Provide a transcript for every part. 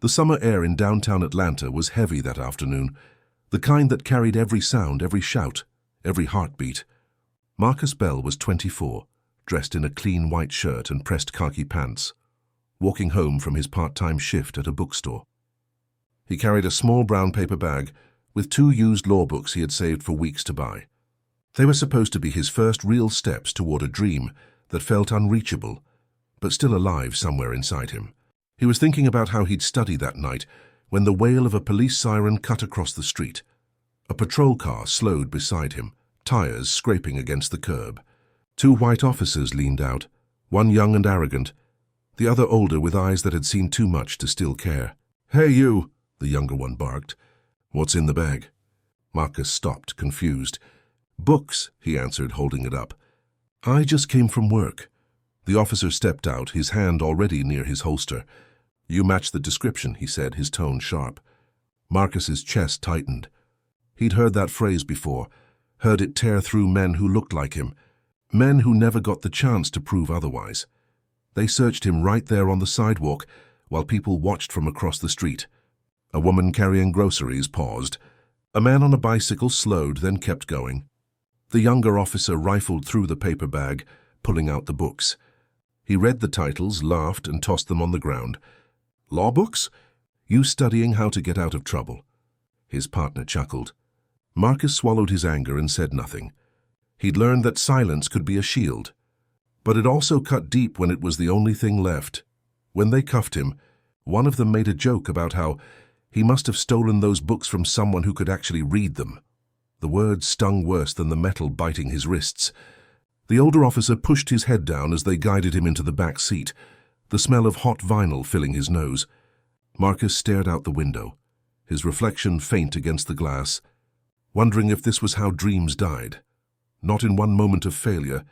The summer air in downtown Atlanta was heavy that afternoon, the kind that carried every sound, every shout, every heartbeat. Marcus Bell was 24, dressed in a clean white shirt and pressed khaki pants, walking home from his part-time shift at a bookstore. He carried a small brown paper bag with 2 used law books he had saved for weeks to buy. They were supposed to be his first real steps toward a dream that felt unreachable, but still alive somewhere inside him. He was thinking about how he'd study that night when the wail of a police siren cut across the street. A patrol car slowed beside him, tires scraping against the curb. 2 white officers leaned out, one young and arrogant, the other older with eyes that had seen too much to still care. "Hey, you!" the younger one barked. "What's in the bag?" Marcus stopped, confused. "Books," he answered, holding it up. "I just came from work." The officer stepped out, his hand already near his holster. "You match the description," he said, his tone sharp. Marcus's chest tightened. He'd heard that phrase before, heard it tear through men who looked like him, men who never got the chance to prove otherwise. They searched him right there on the sidewalk while people watched from across the street. A woman carrying groceries paused. A man on a bicycle slowed, then kept going. The younger officer rifled through the paper bag, pulling out the books. He read the titles, laughed, and tossed them on the ground. "Law books? You studying how to get out of trouble." His partner chuckled. Marcus swallowed his anger and said nothing. He'd learned that silence could be a shield. But it also cut deep when it was the only thing left. When they cuffed him, one of them made a joke about how he must have stolen those books from someone who could actually read them. The words stung worse than the metal biting his wrists. The older officer pushed his head down as they guided him into the back seat, the smell of hot vinyl filling his nose. Marcus stared out the window, his reflection faint against the glass, wondering if this was how dreams died. Not in one moment of failure,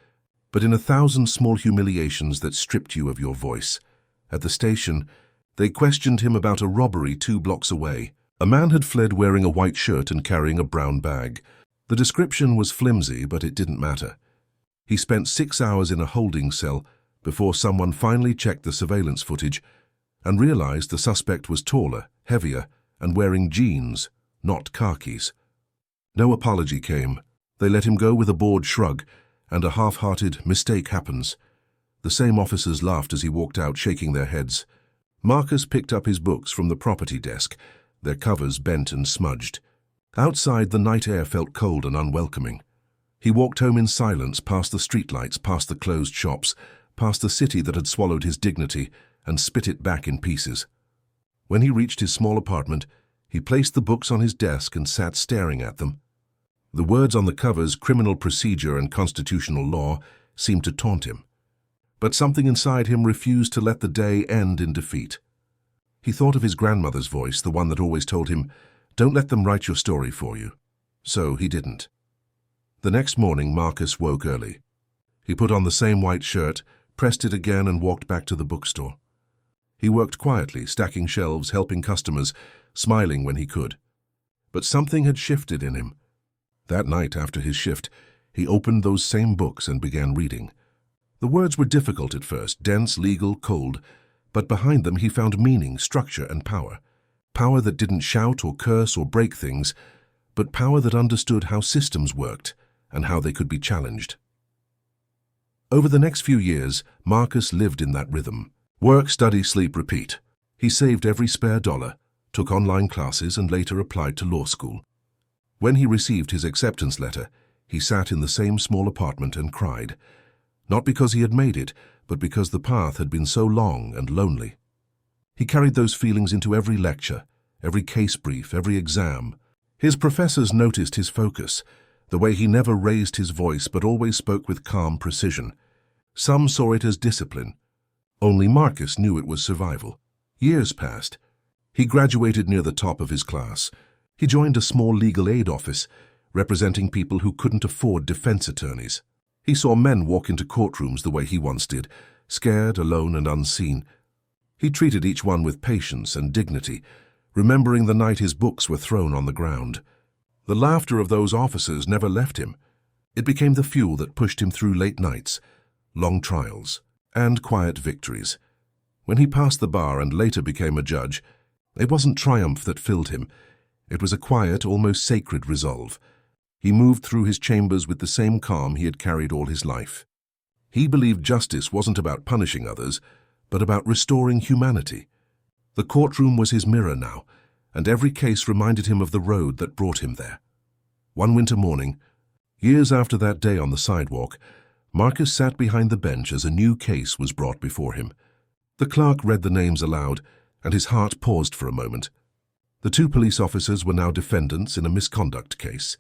but in 1,000 small humiliations that stripped you of your voice. At the station, they questioned him about a robbery 2 blocks away. A man had fled wearing a white shirt and carrying a brown bag. The description was flimsy, but it didn't matter. He spent 6 hours in a holding cell before someone finally checked the surveillance footage and realized the suspect was taller, heavier, and wearing jeans, not khakis. No apology came. They let him go with a bored shrug and a half-hearted "mistake happens." The same officers laughed as he walked out, shaking their heads. Marcus picked up his books from the property desk, their covers bent and smudged. Outside, the night air felt cold and unwelcoming. He walked home in silence, past the streetlights, past the closed shops, past the city that had swallowed his dignity and spit it back in pieces. When he reached his small apartment, he placed the books on his desk and sat staring at them. The words on the covers, criminal procedure and constitutional law, seemed to taunt him. But something inside him refused to let the day end in defeat. He thought of his grandmother's voice, the one that always told him, "Don't let them write your story for you." So he didn't. The next morning, Marcus woke early. He put on the same white shirt, pressed it again, and walked back to the bookstore. He worked quietly, stacking shelves, helping customers, smiling when he could. But something had shifted in him. That night after his shift, he opened those same books and began reading. The words were difficult at first, dense, legal, cold, but behind them he found meaning, structure, and power. Power that didn't shout or curse or break things, but power that understood how systems worked and how they could be challenged. Over the next few years, Marcus lived in that rhythm. Work, study, sleep, repeat. He saved every spare dollar, took online classes, and later applied to law school. When he received his acceptance letter, he sat in the same small apartment and cried. Not because he had made it, but because the path had been so long and lonely. He carried those feelings into every lecture, every case brief, every exam. His professors noticed his focus, the way he never raised his voice but always spoke with calm precision. Some saw it as discipline. Only Marcus knew it was survival. Years passed. He graduated near the top of his class. He joined a small legal aid office, representing people who couldn't afford defense attorneys. He saw men walk into courtrooms the way he once did, scared, alone, and unseen. He treated each one with patience and dignity, remembering the night his books were thrown on the ground. The laughter of those officers never left him. It became the fuel that pushed him through late nights, long trials, and quiet victories. When he passed the bar and later became a judge, It wasn't triumph that filled him. It was a quiet, almost sacred resolve. He moved through his chambers with the same calm he had carried all his life. He believed justice wasn't about punishing others, but about restoring humanity. The courtroom was his mirror now, and every case reminded him of the road that brought him there. One winter morning, years after that day on the sidewalk, Marcus sat behind the bench as a new case was brought before him. The clerk read the names aloud, and his heart paused for a moment. The two police officers were now defendants in a misconduct case,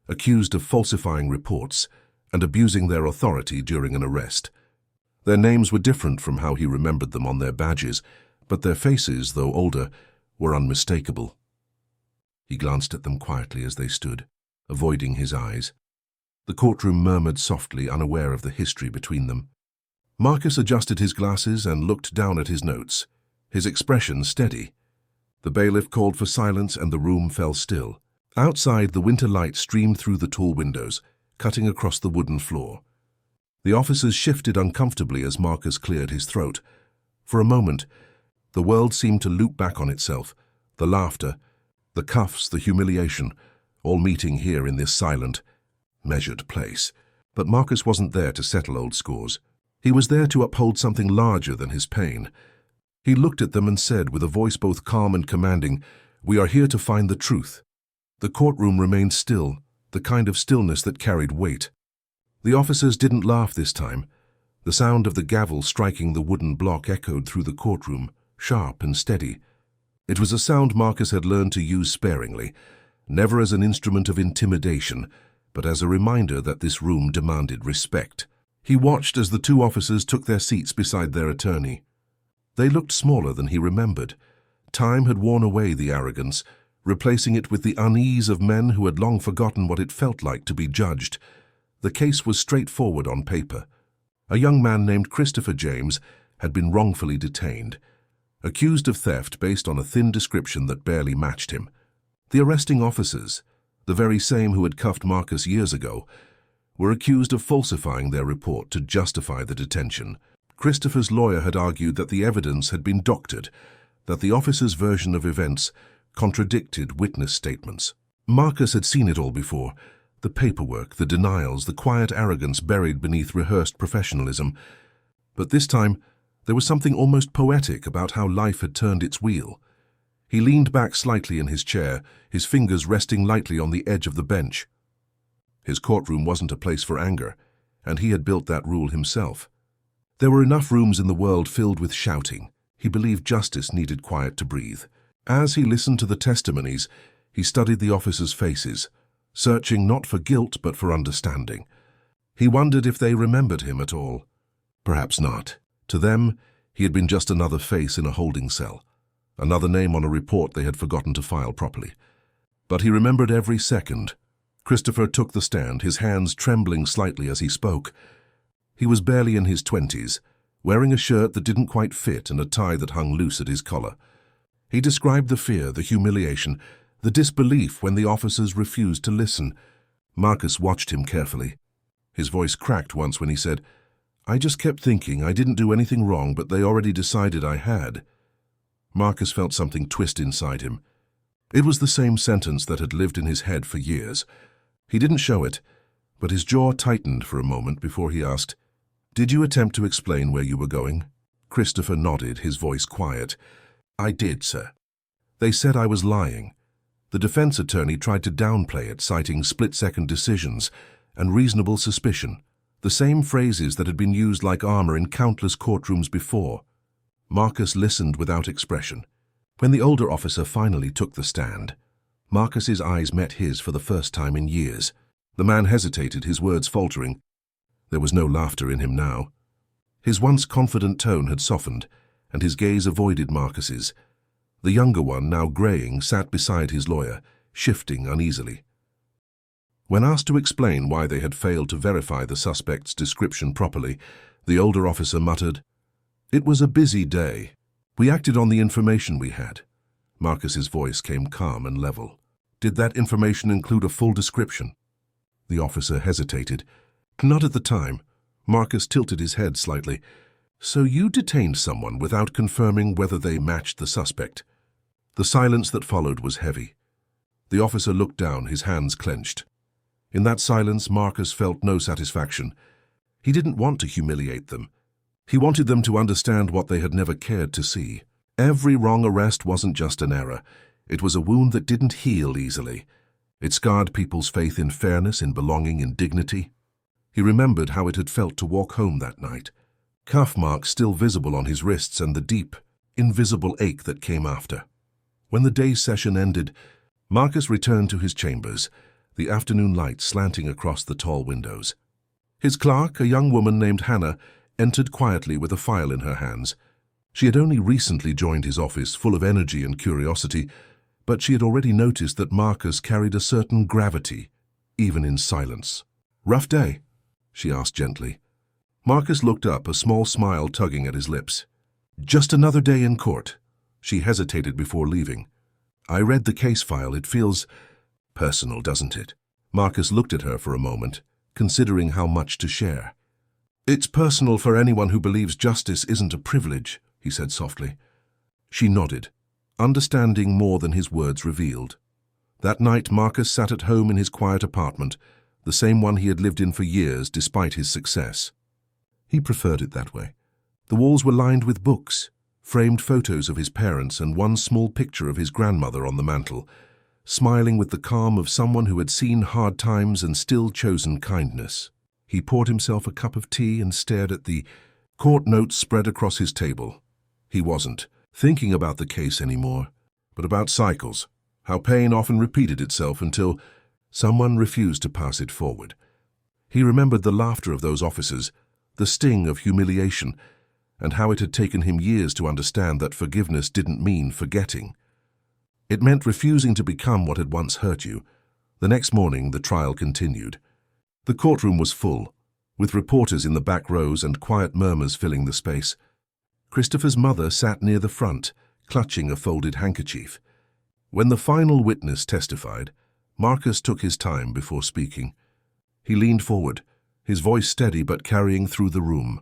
accused of falsifying reports and abusing their authority during an arrest. Their names were different from how he remembered them on their badges, but their faces, though older, were unmistakable. He glanced at them quietly as they stood, avoiding his eyes. The courtroom murmured softly, unaware of the history between them. Marcus adjusted his glasses and looked down at his notes, his expression steady. The bailiff called for silence and the room fell still. Outside, the winter light streamed through the tall windows, cutting across the wooden floor. The officers shifted uncomfortably as Marcus cleared his throat. For a moment, the world seemed to loop back on itself, the laughter, the cuffs, the humiliation, all meeting here in this silent, measured place. But Marcus wasn't there to settle old scores. He was there to uphold something larger than his pain. He looked at them and said, with a voice both calm and commanding, "We are here to find the truth." The courtroom remained still, the kind of stillness that carried weight. The officers didn't laugh this time. The sound of the gavel striking the wooden block echoed through the courtroom, sharp and steady. It was a sound Marcus had learned to use sparingly, never as an instrument of intimidation, but as a reminder that this room demanded respect. He watched as the two officers took their seats beside their attorney. They looked smaller than he remembered. Time had worn away the arrogance, replacing it with the unease of men who had long forgotten what it felt like to be judged. The case was straightforward on paper. A young man named Christopher James had been wrongfully detained, accused of theft based on a thin description that barely matched him. The arresting officers, the very same who had cuffed Marcus years ago, were accused of falsifying their report to justify the detention. Christopher's lawyer had argued that the evidence had been doctored, that the officers' version of events contradicted witness statements. Marcus had seen it all before, the paperwork, the denials, the quiet arrogance buried beneath rehearsed professionalism. But this time, there was something almost poetic about how life had turned its wheel. He leaned back slightly in his chair, his fingers resting lightly on the edge of the bench. His courtroom wasn't a place for anger, and he had built that rule himself. There were enough rooms in the world filled with shouting. He believed justice needed quiet to breathe. As he listened to the testimonies, he studied the officers' faces, searching not for guilt but for understanding. He wondered if they remembered him at all. Perhaps not. To them, he had been just another face in a holding cell, another name on a report they had forgotten to file properly. But he remembered every second. Christopher took the stand, his hands trembling slightly as he spoke. He was barely in his 20s, wearing a shirt that didn't quite fit and a tie that hung loose at his collar. He described the fear, the humiliation, the disbelief when the officers refused to listen. Marcus watched him carefully. His voice cracked once when he said, "I just kept thinking I didn't do anything wrong, but they already decided I had." Marcus felt something twist inside him. It was the same sentence that had lived in his head for years. He didn't show it, but his jaw tightened for a moment before he asked, "Did you attempt to explain where you were going?" Christopher nodded, his voice quiet. "I did, sir. They said I was lying." The defense attorney tried to downplay it, citing split-second decisions and reasonable suspicion, the same phrases that had been used like armor in countless courtrooms before. Marcus listened without expression. When the older officer finally took the stand, Marcus's eyes met his for the first time in years. The man hesitated, his words faltering. There was no laughter in him now. His once confident tone had softened, and his gaze avoided Marcus's. The younger one, now graying, sat beside his lawyer, shifting uneasily. When asked to explain why they had failed to verify the suspect's description properly, the older officer muttered, "It was a busy day. We acted on the information we had." Marcus's voice came calm and level. "Did that information include a full description?" The officer hesitated. "Not at the time." Marcus tilted his head slightly. "So you detained someone without confirming whether they matched the suspect?" The silence that followed was heavy. The officer looked down, his hands clenched. In that silence, Marcus felt no satisfaction. He didn't want to humiliate them. He wanted them to understand what they had never cared to see. Every wrong arrest wasn't just an error. It was a wound that didn't heal easily. It scarred people's faith in fairness, in belonging, in dignity. He remembered how it had felt to walk home that night. Cuff marks still visible on his wrists and the deep, invisible ache that came after. When the day's session ended, Marcus returned to his chambers, the afternoon light slanting across the tall windows. His clerk, a young woman named Hannah, entered quietly with a file in her hands. She had only recently joined his office, full of energy and curiosity, but she had already noticed that Marcus carried a certain gravity, even in silence. "Rough day?" she asked gently. Marcus looked up, a small smile tugging at his lips. "Just another day in court." She hesitated before leaving. "I read the case file. It feels personal, doesn't it?" Marcus looked at her for a moment, considering how much to share. "It's personal for anyone who believes justice isn't a privilege," he said softly. She nodded, understanding more than his words revealed. That night, Marcus sat at home in his quiet apartment, the same one he had lived in for years despite his success. He preferred it that way. The walls were lined with books, framed photos of his parents and one small picture of his grandmother on the mantel, smiling with the calm of someone who had seen hard times and still chosen kindness. He poured himself a cup of tea and stared at the court notes spread across his table. He wasn't thinking about the case anymore, but about cycles, how pain often repeated itself until someone refused to pass it forward. He remembered the laughter of those officers, the sting of humiliation, and how it had taken him years to understand that forgiveness didn't mean forgetting. It meant refusing to become what had once hurt you. The next morning, the trial continued. The courtroom was full, with reporters in the back rows and quiet murmurs filling the space. Christopher's mother sat near the front, clutching a folded handkerchief. When the final witness testified, Marcus took his time before speaking. He leaned forward, his voice steady but carrying through the room.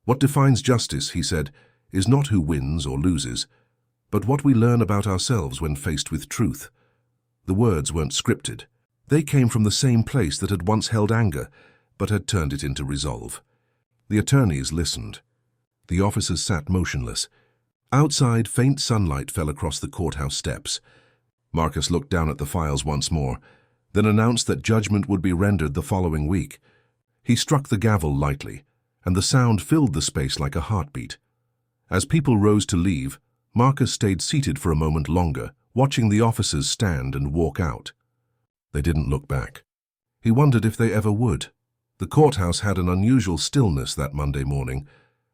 "What defines justice," he said, "is not who wins or loses, but what we learn about ourselves when faced with truth." The words weren't scripted. They came from the same place that had once held anger, but had turned it into resolve. The attorneys listened. The officers sat motionless. Outside, faint sunlight fell across the courthouse steps. Marcus looked down at the files once more, then announced that judgment would be rendered the following week. He struck the gavel lightly, and the sound filled the space like a heartbeat. As people rose to leave, Marcus stayed seated for a moment longer, watching the officers stand and walk out. They didn't look back. He wondered if they ever would. The courthouse had an unusual stillness that Monday morning,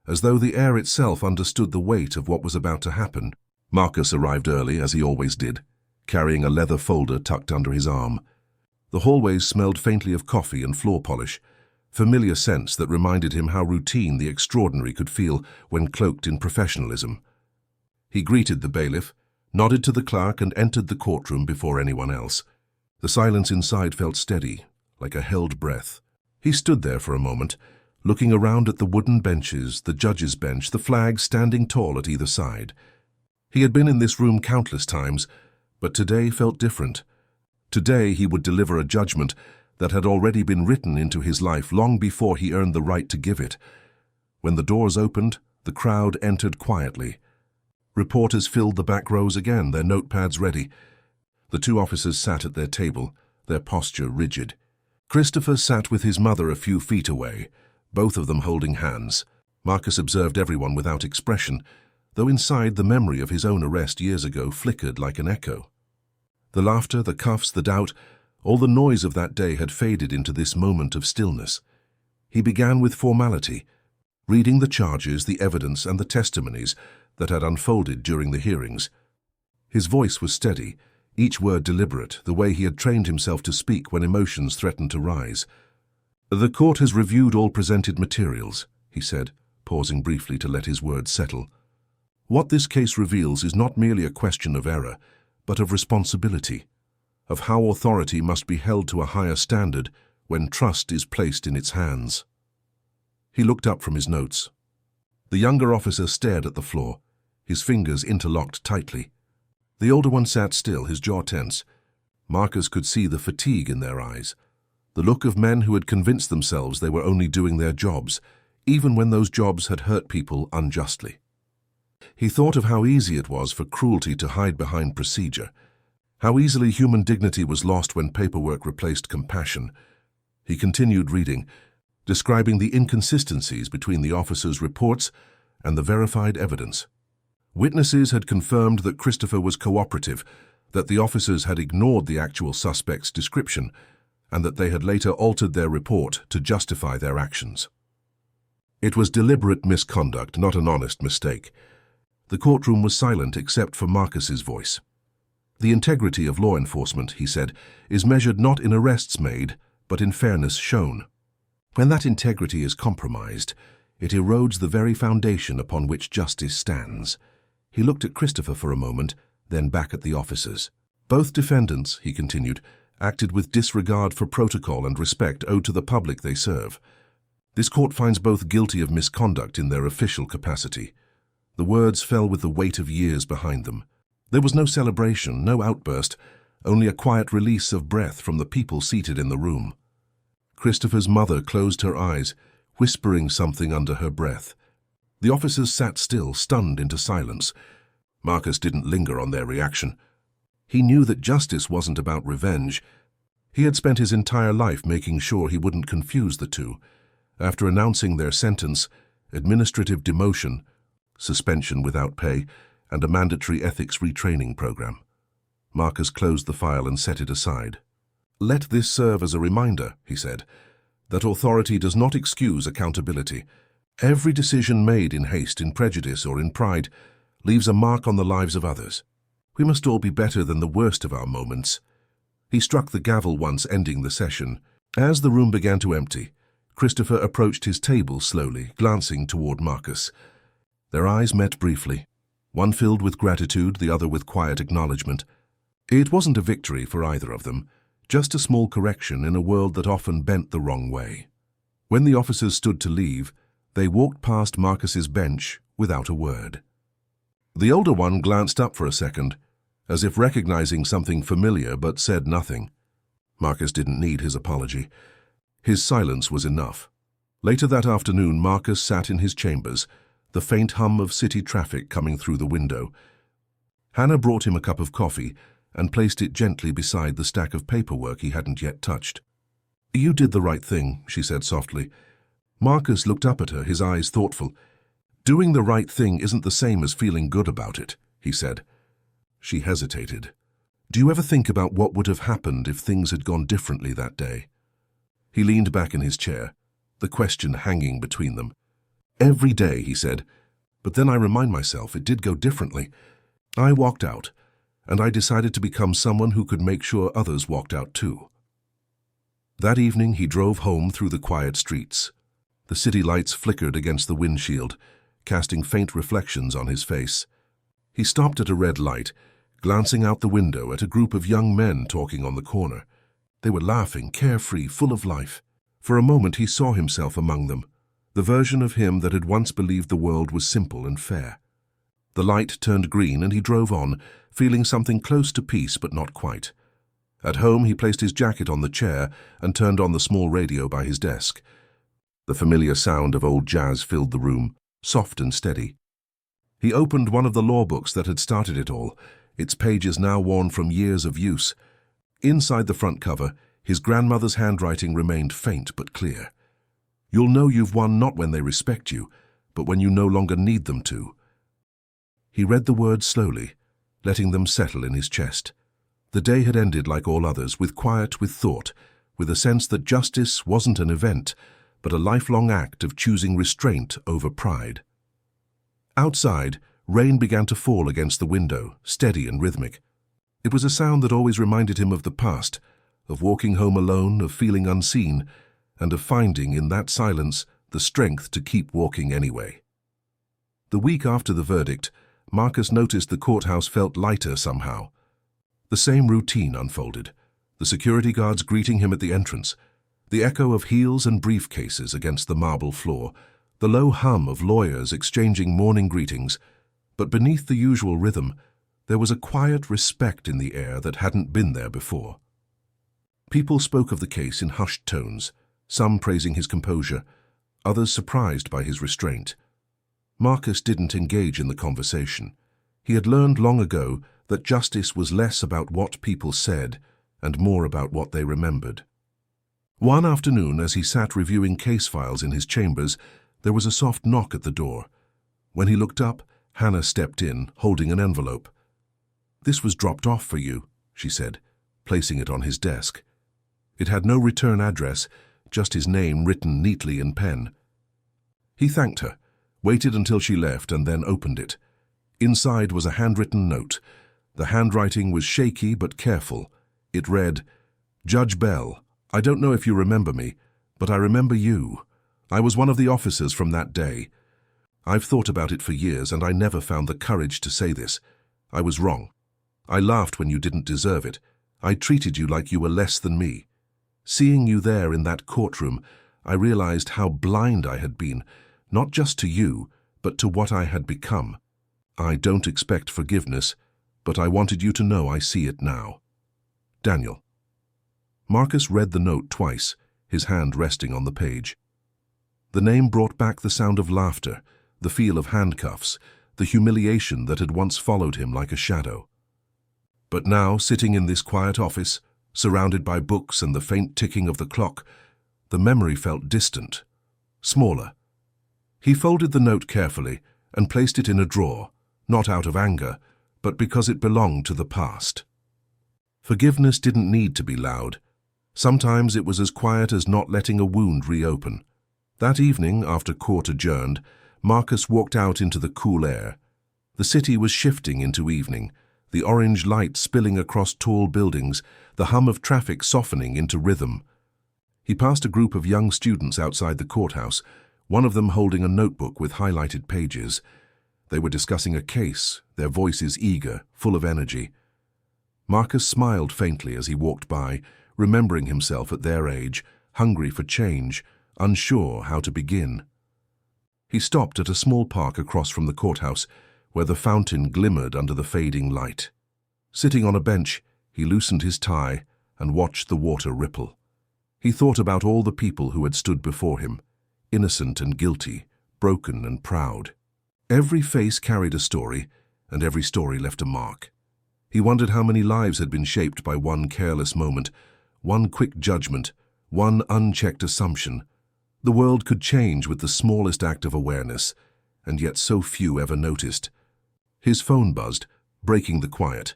as though the air itself understood the weight of what was about to happen. Marcus arrived early, as he always did, carrying a leather folder tucked under his arm. The hallways smelled faintly of coffee and floor polish, familiar scents that reminded him how routine the extraordinary could feel when cloaked in professionalism. He greeted the bailiff, nodded to the clerk, and entered the courtroom before anyone else. The silence inside felt steady, like a held breath. He stood there for a moment, looking around at the wooden benches, the judge's bench, the flags standing tall at either side. He had been in this room countless times, but today felt different. Today he would deliver a judgment that had already been written into his life long before he earned the right to give it. When the doors opened, the crowd entered quietly. Reporters filled the back rows again, their notepads ready. The two officers sat at their table, their posture rigid. Christopher sat with his mother a few feet away, both of them holding hands. Marcus observed everyone without expression, though inside the memory of his own arrest years ago flickered like an echo. The laughter, the cuffs, the doubt, all the noise of that day had faded into this moment of stillness. He began with formality, reading the charges, the evidence, and the testimonies that had unfolded during the hearings. His voice was steady, each word deliberate, the way he had trained himself to speak when emotions threatened to rise. "The court has reviewed all presented materials," he said, pausing briefly to let his words settle. "What this case reveals is not merely a question of error, but of responsibility, of how authority must be held to a higher standard when trust is placed in its hands." He looked up from his notes. The younger officer stared at the floor, his fingers interlocked tightly. The older one sat still, his jaw tense. Marcus could see the fatigue in their eyes, the look of men who had convinced themselves they were only doing their jobs, even when those jobs had hurt people unjustly. He thought of how easy it was for cruelty to hide behind procedure, how easily human dignity was lost when paperwork replaced compassion. He continued reading, describing the inconsistencies between the officers' reports and the verified evidence. Witnesses had confirmed that Christopher was cooperative, that the officers had ignored the actual suspect's description, and that they had later altered their report to justify their actions. It was deliberate misconduct, not an honest mistake. The courtroom was silent except for Marcus's voice. The integrity of law enforcement, he said, is measured not in arrests made, but in fairness shown. When that integrity is compromised, it erodes the very foundation upon which justice stands. He looked at Christopher for a moment, then back at the officers. Both defendants, he continued, acted with disregard for protocol and respect owed to the public they serve. This court finds both guilty of misconduct in their official capacity. The words fell with the weight of years behind them. There was no celebration, no outburst, only a quiet release of breath from the people seated in the room. Christopher's mother closed her eyes, whispering something under her breath. The officers sat still, stunned into silence. Marcus didn't linger on their reaction. He knew that justice wasn't about revenge. He had spent his entire life making sure he wouldn't confuse the two. After announcing their sentence, administrative demotion, suspension without pay, and a mandatory ethics retraining program, Marcus closed the file and set it aside. "Let this serve as a reminder," he said, "that authority does not excuse accountability. Every decision made in haste, in prejudice, or in pride leaves a mark on the lives of others. We must all be better than the worst of our moments." He struck the gavel once, ending the session. As the room began to empty, Christopher approached his table slowly, glancing toward Marcus. Their eyes met briefly, one filled with gratitude, the other with quiet acknowledgement. It wasn't a victory for either of them, just a small correction in a world that often bent the wrong way. When the officers stood to leave, they walked past Marcus's bench without a word. The older one glanced up for a second, as if recognizing something familiar, but said nothing. Marcus didn't need his apology. His silence was enough. Later that afternoon, Marcus sat in his chambers, the faint hum of city traffic coming through the window. Hannah brought him a cup of coffee and placed it gently beside the stack of paperwork he hadn't yet touched. "You did the right thing," she said softly. Marcus looked up at her, his eyes thoughtful. "Doing the right thing isn't the same as feeling good about it," he said. She hesitated. "Do you ever think about what would have happened if things had gone differently that day?" He leaned back in his chair, the question hanging between them. "Every day," he said, "but then I remind myself it did go differently. I walked out, and I decided to become someone who could make sure others walked out too." That evening he drove home through the quiet streets. The city lights flickered against the windshield, casting faint reflections on his face. He stopped at a red light, glancing out the window at a group of young men talking on the corner. They were laughing, carefree, full of life. For a moment he saw himself among them, the version of him that had once believed the world was simple and fair. The light turned green and he drove on, feeling something close to peace but not quite. At home he placed his jacket on the chair and turned on the small radio by his desk. The familiar sound of old jazz filled the room, soft and steady. He opened one of the law books that had started it all, its pages now worn from years of use. Inside the front cover, his grandmother's handwriting remained faint but clear. "You'll know you've won not when they respect you, but when you no longer need them to." He read the words slowly, letting them settle in his chest. The day had ended like all others, with quiet, with thought, with a sense that justice wasn't an event, but a lifelong act of choosing restraint over pride. Outside, rain began to fall against the window, steady and rhythmic. It was a sound that always reminded him of the past, of walking home alone, of feeling unseen, and of finding in that silence the strength to keep walking anyway. The week after the verdict, Marcus noticed the courthouse felt lighter somehow. The same routine unfolded, the security guards greeting him at the entrance, the echo of heels and briefcases against the marble floor, the low hum of lawyers exchanging morning greetings, but beneath the usual rhythm, There was a quiet respect in the air that hadn't been there before. People spoke of the case in hushed tones, some praising his composure, others surprised by his restraint. Marcus didn't engage in the conversation. He had learned long ago that justice was less about what people said and more about what they remembered. One afternoon, as he sat reviewing case files in his chambers, there was a soft knock at the door. When he looked up, Hannah stepped in, holding an envelope. "This was dropped off for you," she said, placing it on his desk. It had no return address, just his name written neatly in pen. He thanked her, waited until she left, and then opened it. Inside was a handwritten note. The handwriting was shaky but careful. It read, "Judge Bell, I don't know if you remember me, but I remember you. I was one of the officers from that day. I've thought about it for years, and I never found the courage to say this. I was wrong. I laughed when you didn't deserve it. I treated you like you were less than me. Seeing you there in that courtroom, I realized how blind I had been, not just to you, but to what I had become. I don't expect forgiveness, but I wanted you to know I see it now. Daniel." Marcus read the note twice, his hand resting on the page. The name brought back the sound of laughter, the feel of handcuffs, the humiliation that had once followed him like a shadow. But now, sitting in this quiet office, surrounded by books and the faint ticking of the clock, the memory felt distant, smaller. He folded the note carefully and placed it in a drawer, not out of anger, but because it belonged to the past. Forgiveness didn't need to be loud. Sometimes it was as quiet as not letting a wound reopen. That evening, after court adjourned, Marcus walked out into the cool air. The city was shifting into evening, the orange light spilling across tall buildings, the hum of traffic softening into rhythm. He passed a group of young students outside the courthouse, one of them holding a notebook with highlighted pages. They were discussing a case, their voices eager, full of energy. Marcus smiled faintly as he walked by, remembering himself at their age, hungry for change, unsure how to begin. He stopped at a small park across from the courthouse, where the fountain glimmered under the fading light. Sitting on a bench, he loosened his tie and watched the water ripple. He thought about all the people who had stood before him, innocent and guilty, broken and proud. Every face carried a story, and every story left a mark. He wondered how many lives had been shaped by one careless moment, one quick judgment, one unchecked assumption. The world could change with the smallest act of awareness, and yet so few ever noticed. His phone buzzed, breaking the quiet.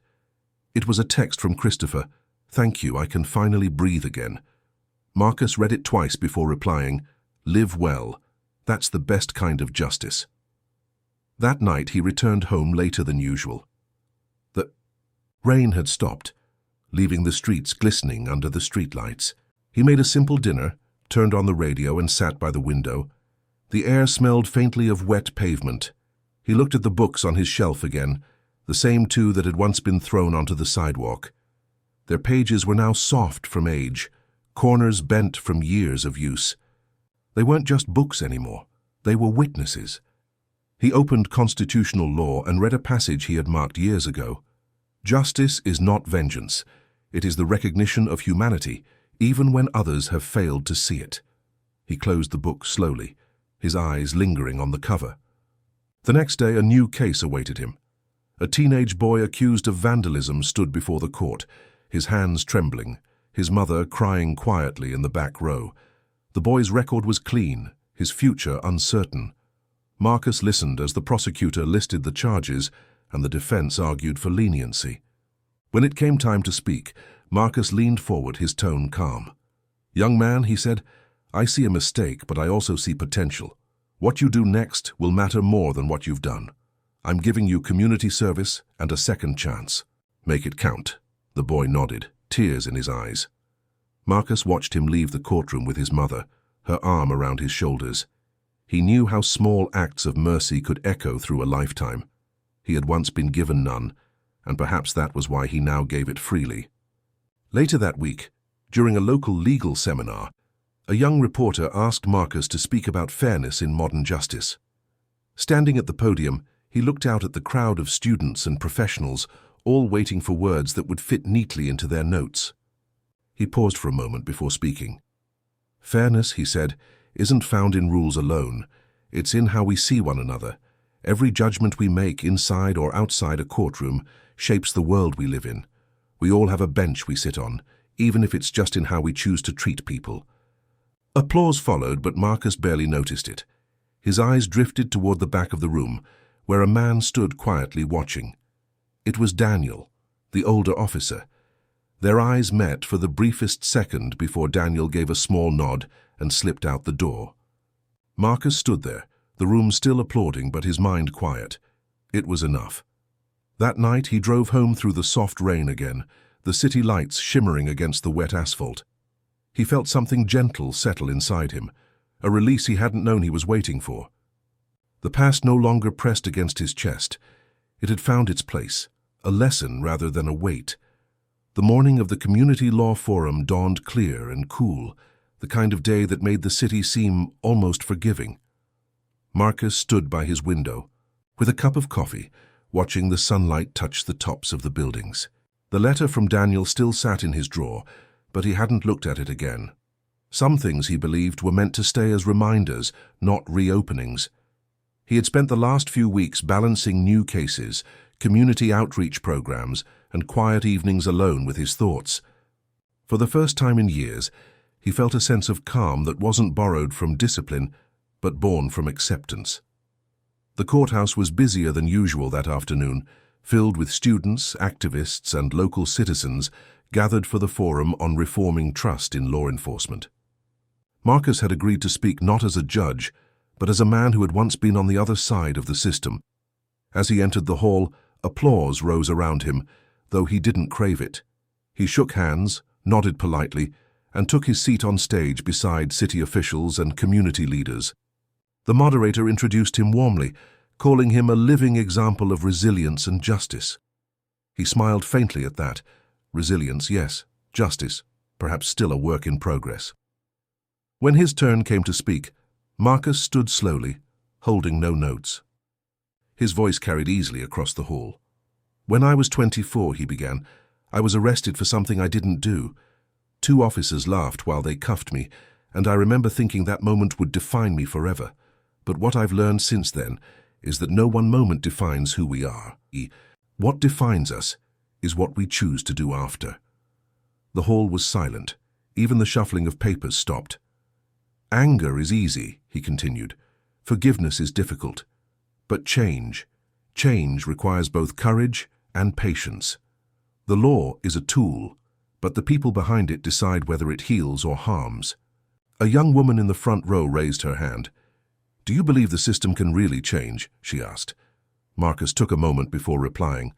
It was a text from Christopher. "Thank you, I can finally breathe again." Marcus read it twice before replying, "Live well. That's the best kind of justice." That night he returned home later than usual. The rain had stopped, leaving the streets glistening under the streetlights. He made a simple dinner, turned on the radio and sat by the window. The air smelled faintly of wet pavement. He looked at the books on his shelf again, the same two that had once been thrown onto the sidewalk. Their pages were now soft from age, corners bent from years of use. They weren't just books anymore. They were witnesses. He opened constitutional law and read a passage he had marked years ago. Justice is not vengeance. It is the recognition of humanity, even when others have failed to see it. He closed the book slowly, his eyes lingering on the cover. The next day, a new case awaited him. A teenage boy accused of vandalism stood before the court, his hands trembling, his mother crying quietly in the back row. The boy's record was clean, his future uncertain. Marcus listened as the prosecutor listed the charges and the defense argued for leniency. When it came time to speak, Marcus leaned forward, his tone calm. "Young man," he said, "I see a mistake, but I also see potential. What you do next will matter more than what you've done. I'm giving you community service and a second chance. Make it count." The boy nodded, tears in his eyes. Marcus watched him leave the courtroom with his mother, her arm around his shoulders. He knew how small acts of mercy could echo through a lifetime. He had once been given none, and perhaps that was why he now gave it freely. Later that week, during a local legal seminar, a young reporter asked Marcus to speak about fairness in modern justice. Standing at the podium, He looked out at the crowd of students and professionals, all waiting for words that would fit neatly into their notes. He paused for a moment before speaking. "Fairness," he said, "isn't found in rules alone. It's in how we see one another. Every judgment we make inside or outside a courtroom shapes the world we live in. We all have a bench we sit on, even if it's just in how we choose to treat people." Applause followed, but Marcus barely noticed it. His eyes drifted toward the back of the room, where a man stood quietly watching. It was Daniel, the older officer. Their eyes met for the briefest second before Daniel gave a small nod and slipped out the door. Marcus stood there, the room still applauding but his mind quiet. It was enough. That night he drove home through the soft rain again, the city lights shimmering against the wet asphalt. He felt something gentle settle inside him, a release he hadn't known he was waiting for. The past no longer pressed against his chest. It had found its place, a lesson rather than a weight. The morning of the Community Law Forum dawned clear and cool, the kind of day that made the city seem almost forgiving. Marcus stood by his window, with a cup of coffee, watching the sunlight touch the tops of the buildings. The letter from Daniel still sat in his drawer, but he hadn't looked at it again. Some things, he believed, were meant to stay as reminders, not reopenings. He had spent the last few weeks balancing new cases, community outreach programs, and quiet evenings alone with his thoughts. For the first time in years, he felt a sense of calm that wasn't borrowed from discipline, but born from acceptance. The courthouse was busier than usual that afternoon, filled with students, activists, and local citizens gathered for the forum on reforming trust in law enforcement. Marcus had agreed to speak not as a judge, but as a man who had once been on the other side of the system. As he entered the hall, applause rose around him, though he didn't crave it. He shook hands, nodded politely, and took his seat on stage beside city officials and community leaders. The moderator introduced him warmly, calling him a living example of resilience and justice. He smiled faintly at that. Resilience, yes. Justice, perhaps still a work in progress. When his turn came to speak, Marcus stood slowly, holding no notes. His voice carried easily across the hall. "When I was 24, he began, I was arrested for something I didn't do. 2 officers laughed while they cuffed me, and I remember thinking that moment would define me forever. But what I've learned since then is that no one moment defines who we are. What defines us is what we choose to do after." The hall was silent. Even the shuffling of papers stopped. "Anger is easy," he continued. "Forgiveness is difficult. But change requires both courage and patience. The law is a tool, but the people behind it decide whether it heals or harms." A young woman in the front row raised her hand. "Do you believe the system can really change?" she asked. Marcus took a moment before replying.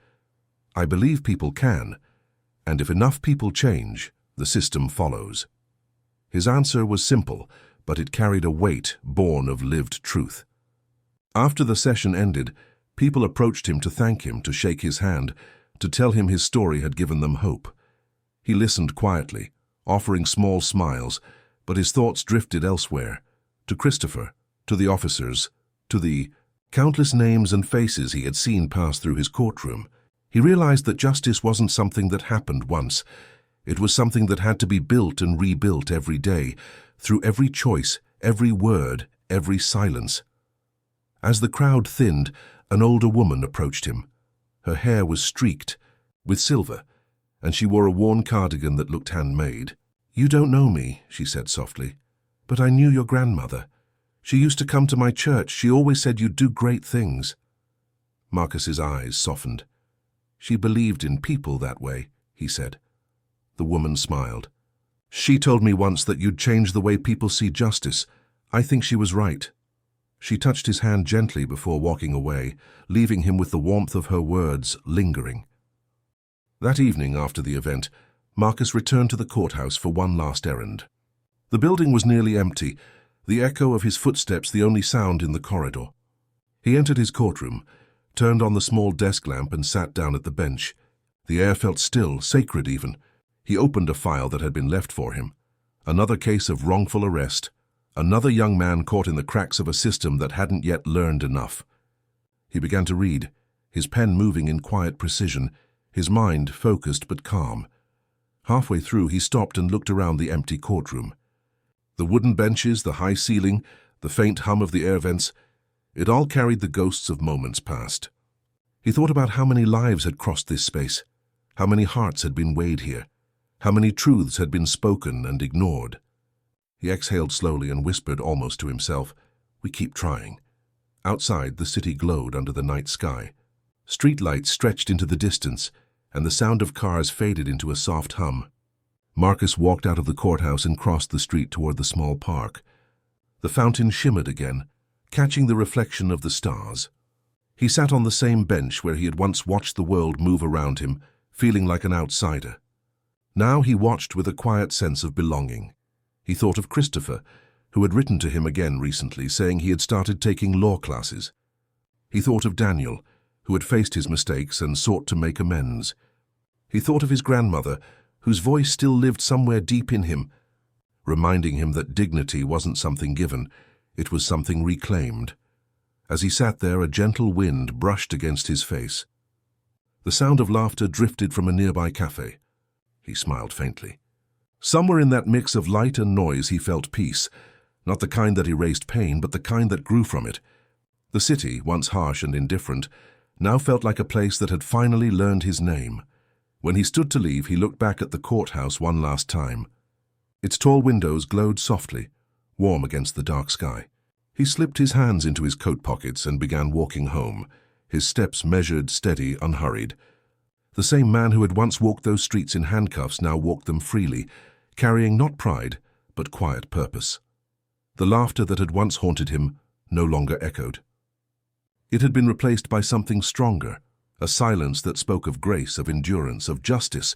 "I believe people can, and if enough people change, the system follows." His answer was simple, but it carried a weight born of lived truth. After the session ended, people approached him to thank him, to shake his hand, to tell him his story had given them hope. He listened quietly, offering small smiles, but his thoughts drifted elsewhere, to Christopher, to the officers, to the countless names and faces he had seen pass through his courtroom. He realized that justice wasn't something that happened once. It was something that had to be built and rebuilt every day, through every choice, every word, every silence. As the crowd thinned, an older woman approached him. Her hair was streaked with silver, and she wore a worn cardigan that looked handmade. "You don't know me," she said softly, "but I knew your grandmother. She used to come to my church. She always said you'd do great things." Marcus's eyes softened. "She believed in people that way," he said. The woman smiled. "She told me once that you'd change the way people see justice. I think she was right." She touched his hand gently before walking away, leaving him with the warmth of her words lingering. That evening after the event, Marcus returned to the courthouse for one last errand. The building was nearly empty, the echo of his footsteps the only sound in the corridor. He entered his courtroom, turned on the small desk lamp and sat down at the bench. The air felt still, sacred even. He opened a file that had been left for him. Another case of wrongful arrest. Another young man caught in the cracks of a system that hadn't yet learned enough. He began to read, his pen moving in quiet precision, his mind focused but calm. Halfway through, he stopped and looked around the empty courtroom. The wooden benches, the high ceiling, the faint hum of the air vents, it all carried the ghosts of moments past. He thought about how many lives had crossed this space, how many hearts had been weighed here, how many truths had been spoken and ignored. He exhaled slowly and whispered almost to himself, "We keep trying." Outside, the city glowed under the night sky. Streetlights stretched into the distance, and the sound of cars faded into a soft hum. Marcus walked out of the courthouse and crossed the street toward the small park. The fountain shimmered again, catching the reflection of the stars. He sat on the same bench where he had once watched the world move around him, feeling like an outsider. Now he watched with a quiet sense of belonging. He thought of Christopher, who had written to him again recently, saying he had started taking law classes. He thought of Daniel, who had faced his mistakes and sought to make amends. He thought of his grandmother, whose voice still lived somewhere deep in him, reminding him that dignity wasn't something given, it was something reclaimed. As he sat there, a gentle wind brushed against his face. The sound of laughter drifted from a nearby cafe. He smiled faintly. Somewhere in that mix of light and noise he felt peace, not the kind that erased pain, but the kind that grew from it. The city, once harsh and indifferent, now felt like a place that had finally learned his name. When he stood to leave, he looked back at the courthouse one last time. Its tall windows glowed softly, warm against the dark sky. He slipped his hands into his coat pockets and began walking home, his steps measured, steady, unhurried. The same man who had once walked those streets in handcuffs now walked them freely, carrying not pride, but quiet purpose. The laughter that had once haunted him no longer echoed. It had been replaced by something stronger, a silence that spoke of grace, of endurance, of justice,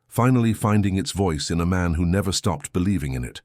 finally finding its voice in a man who never stopped believing in it.